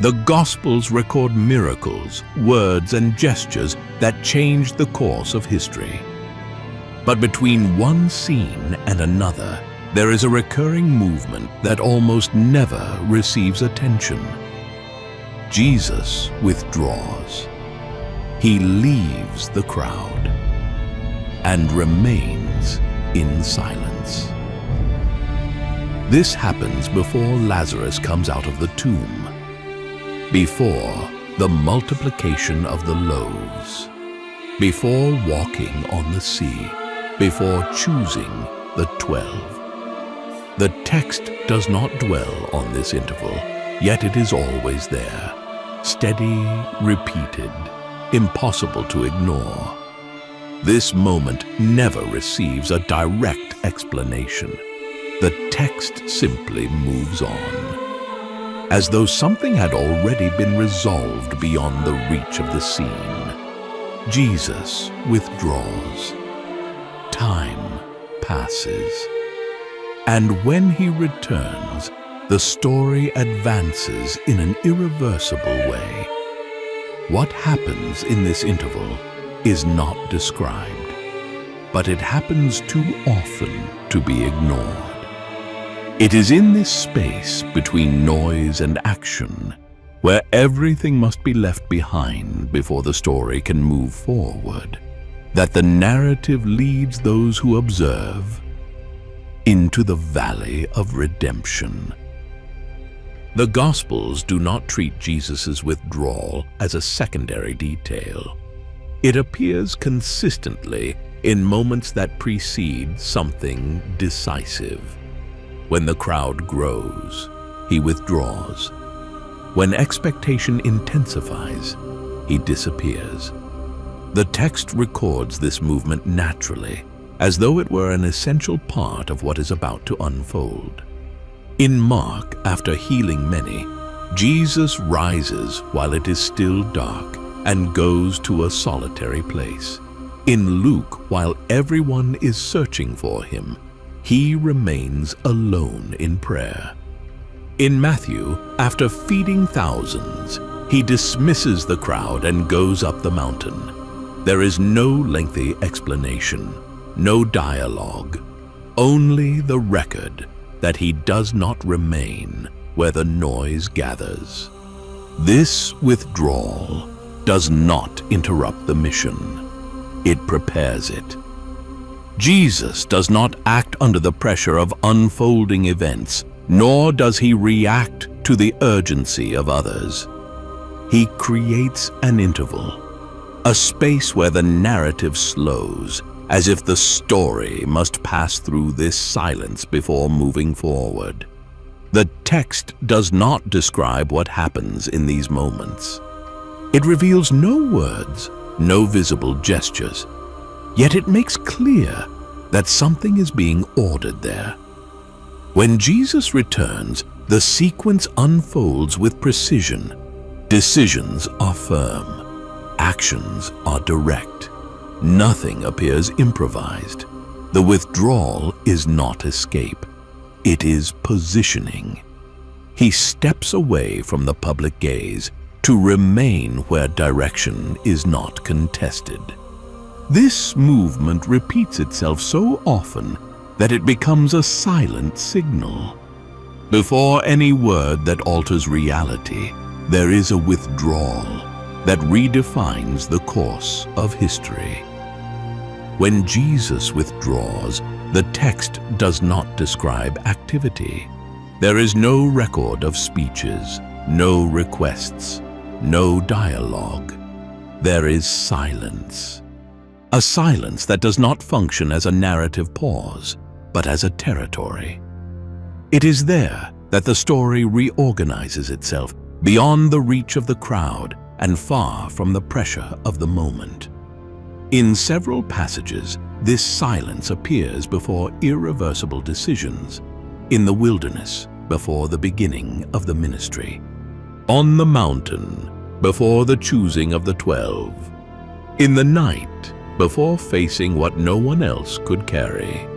The Gospels record miracles, words, and gestures that changed the course of history. But between one scene and another, there is a recurring movement that almost never receives attention. Jesus withdraws. He leaves the crowd and remains in silence. This happens before Lazarus comes out of the tomb, before the multiplication of the loaves, before walking on the sea, before choosing the 12. The text does not dwell on this interval, yet it is always there, steady, repeated, impossible to ignore. This moment never receives a direct explanation. The text simply moves on, as though something had already been resolved beyond the reach of the scene. Jesus withdraws. Time passes. And when he returns, the story advances in an irreversible way. What happens in this interval is not described, but it happens too often to be ignored. It is in this space between noise and action, where everything must be left behind before the story can move forward, that the narrative leads those who observe into the valley of redemption. The Gospels do not treat Jesus' withdrawal as a secondary detail. It appears consistently in moments that precede something decisive. When the crowd grows, he withdraws. When expectation intensifies, he disappears. The text records this movement naturally, as though it were an essential part of what is about to unfold. In Mark, after healing many, Jesus rises while it is still dark and goes to a solitary place. In Luke, while everyone is searching for him, he remains alone in prayer. In Matthew, after feeding thousands, he dismisses the crowd and goes up the mountain. There is no lengthy explanation, no dialogue, only the record that he does not remain where the noise gathers. This withdrawal does not interrupt the mission. It prepares it. Jesus does not act under the pressure of unfolding events, nor does he react to the urgency of others. He creates an interval, a space where the narrative slows, as if the story must pass through this silence before moving forward. The text does not describe what happens in these moments. It reveals no words, no visible gestures, yet it makes clear that something is being ordered there. When Jesus returns, the sequence unfolds with precision. Decisions are firm. Actions are direct. Nothing appears improvised. The withdrawal is not escape. It is positioning. He steps away from the public gaze to remain where direction is not contested. This movement repeats itself so often that it becomes a silent signal. Before any word that alters reality, there is a withdrawal that redefines the course of history. When Jesus withdraws, the text does not describe activity. There is no record of speeches, no requests, no dialogue. There is silence. A silence that does not function as a narrative pause, but as a territory. It is there that the story reorganizes itself beyond the reach of the crowd and far from the pressure of the moment. In several passages, this silence appears before irreversible decisions, in the wilderness before the beginning of the ministry, on the mountain before the choosing of the 12, in the night before facing what no one else could carry.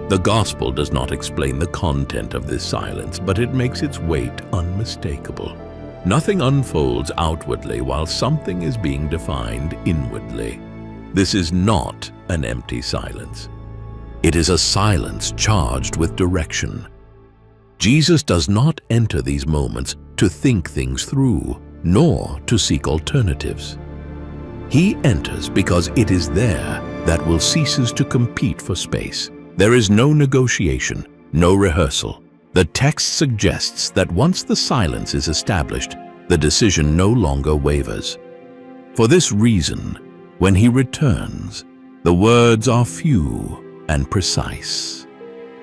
The Gospel does not explain the content of this silence, but it makes its weight unmistakable. Nothing unfolds outwardly while something is being defined inwardly. This is not an empty silence. It is a silence charged with direction. Jesus does not enter these moments to think things through, nor to seek alternatives. He enters because it is there that will ceases to compete for space. There is no negotiation, no rehearsal. The text suggests that once the silence is established, the decision no longer wavers. For this reason, when he returns, the words are few and precise.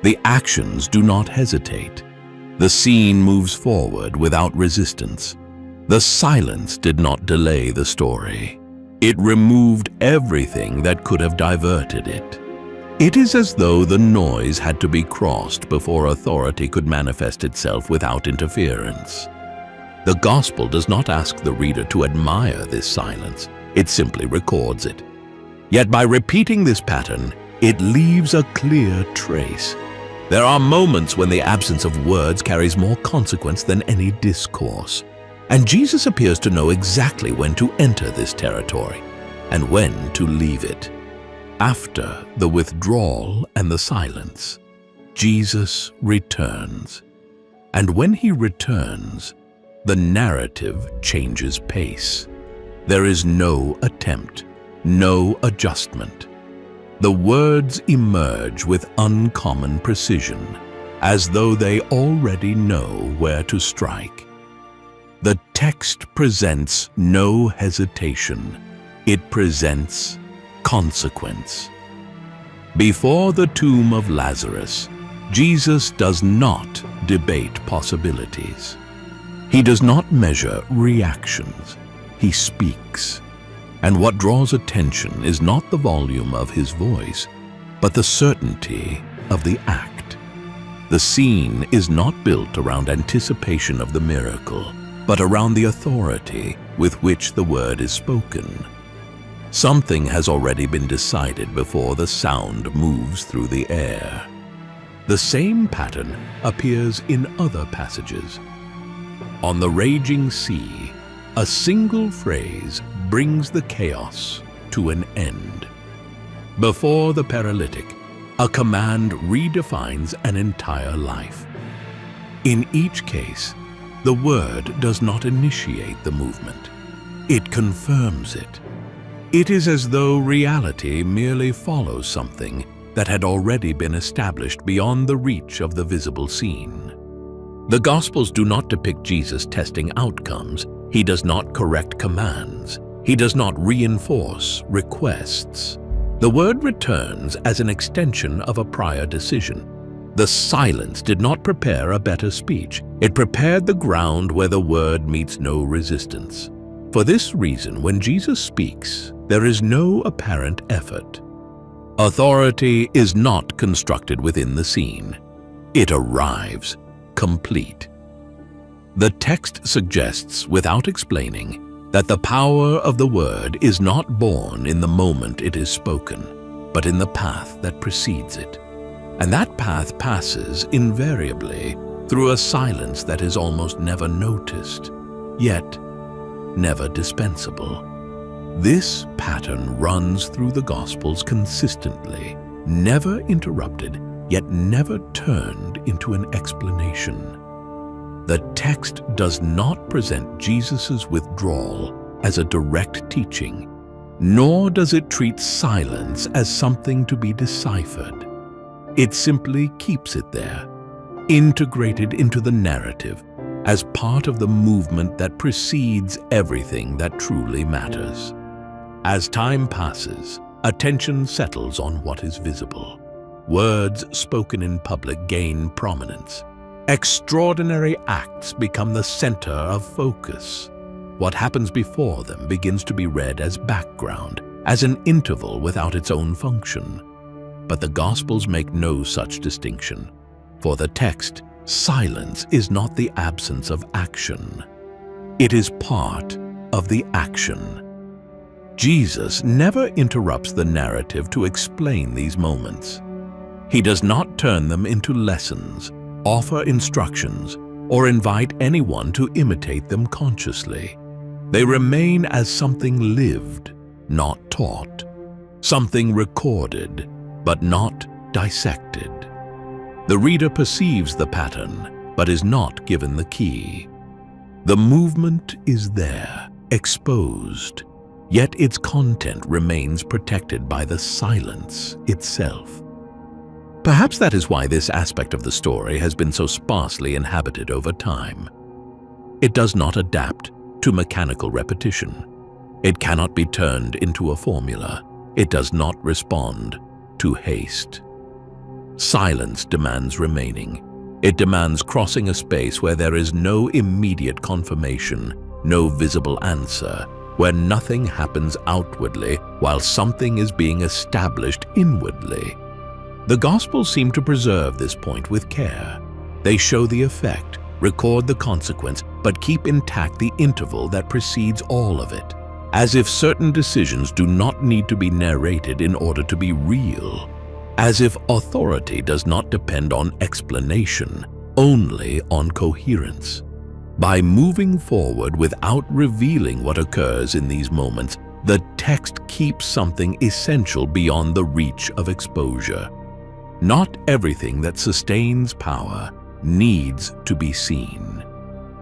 The actions do not hesitate. The scene moves forward without resistance. The silence did not delay the story. It removed everything that could have diverted it. It is as though the noise had to be crossed before authority could manifest itself without interference. The gospel does not ask the reader to admire this silence. It simply records it. Yet by repeating this pattern, it leaves a clear trace. There are moments when the absence of words carries more consequence than any discourse. And Jesus appears to know exactly when to enter this territory and when to leave it. After the withdrawal and the silence, Jesus returns. And when he returns, the narrative changes pace. There is no attempt, no adjustment. The words emerge with uncommon precision, as though they already know where to strike. The text presents no hesitation. It presents consequence. Before the tomb of Lazarus, Jesus does not debate possibilities. He does not measure reactions. He speaks. And what draws attention is not the volume of his voice, but the certainty of the act. The scene is not built around anticipation of the miracle, but around the authority with which the word is spoken. Something has already been decided before the sound moves through the air. The same pattern appears in other passages. On the raging sea, a single phrase brings the chaos to an end. Before the paralytic, a command redefines an entire life. In each case, the word does not initiate the movement. It confirms it. It is as though reality merely follows something that had already been established beyond the reach of the visible scene. The Gospels do not depict Jesus testing outcomes. He does not correct commands. He does not reinforce requests. The word returns as an extension of a prior decision. The silence did not prepare a better speech. It prepared the ground where the word meets no resistance. For this reason, when Jesus speaks, there is no apparent effort. Authority is not constructed within the scene. It arrives complete. The text suggests, without explaining, that the power of the word is not born in the moment it is spoken, but in the path that precedes it. And that path passes, invariably, through a silence that is almost never noticed, yet never dispensable. This pattern runs through the Gospels consistently, never interrupted, yet never turned into an explanation. The text does not present Jesus' withdrawal as a direct teaching, nor does it treat silence as something to be deciphered. It simply keeps it there, integrated into the narrative, as part of the movement that precedes everything that truly matters. As time passes, attention settles on what is visible. Words spoken in public gain prominence. Extraordinary acts become the center of focus. What happens before them begins to be read as background, as an interval without its own function. But the Gospels make no such distinction. For the text, silence is not the absence of action. It is part of the action. Jesus never interrupts the narrative to explain these moments. He does not turn them into lessons, offer instructions, or invite anyone to imitate them consciously. They remain as something lived, not taught, something recorded, but not dissected. The reader perceives the pattern, but is not given the key. The movement is there, exposed, yet its content remains protected by the silence itself. Perhaps that is why this aspect of the story has been so sparsely inhabited over time. It does not adapt to mechanical repetition. It cannot be turned into a formula. It does not respond to haste. Silence demands remaining. It demands crossing a space where there is no immediate confirmation, no visible answer, where nothing happens outwardly while something is being established inwardly. The Gospels seem to preserve this point with care. They show the effect, record the consequence, but keep intact the interval that precedes all of it, as if certain decisions do not need to be narrated in order to be real, as if authority does not depend on explanation, only on coherence. By moving forward without revealing what occurs in these moments, the text keeps something essential beyond the reach of exposure. Not everything that sustains power needs to be seen.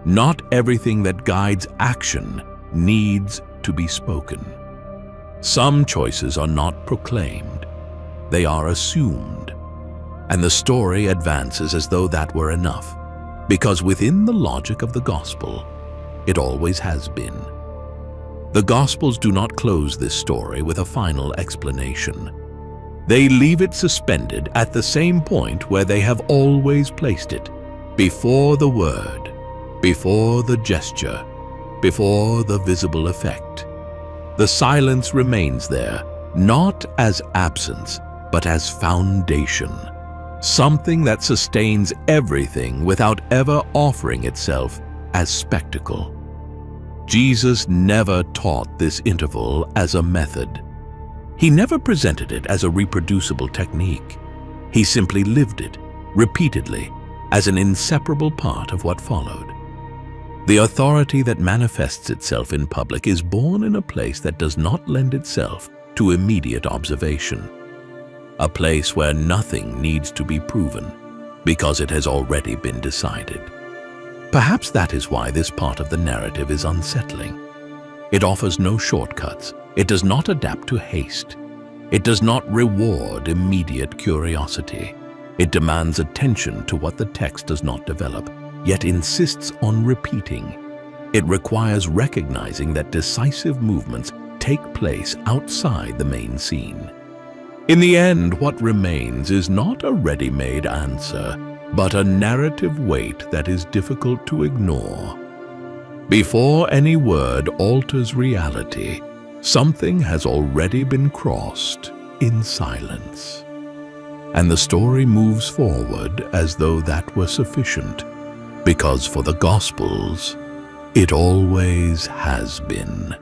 Not everything that guides action needs to be spoken. Some choices are not proclaimed. They are assumed. And the story advances as though that were enough, because within the logic of the Gospel, it always has been. The Gospels do not close this story with a final explanation. They leave it suspended at the same point where they have always placed it, before the word, before the gesture, before the visible effect. The silence remains there, not as absence, but as foundation, something that sustains everything without ever offering itself as spectacle. Jesus never taught this interval as a method. He never presented it as a reproducible technique. He simply lived it, repeatedly, as an inseparable part of what followed. The authority that manifests itself in public is born in a place that does not lend itself to immediate observation, a place where nothing needs to be proven because it has already been decided. Perhaps that is why this part of the narrative is unsettling. It offers no shortcuts. It does not adapt to haste. It does not reward immediate curiosity. It demands attention to what the text does not develop, yet insists on repeating. It requires recognizing that decisive movements take place outside the main scene. In the end, what remains is not a ready-made answer, but a narrative weight that is difficult to ignore. Before any word alters reality, something has already been crossed in silence. And the story moves forward as though that were sufficient, because for the Gospels, it always has been.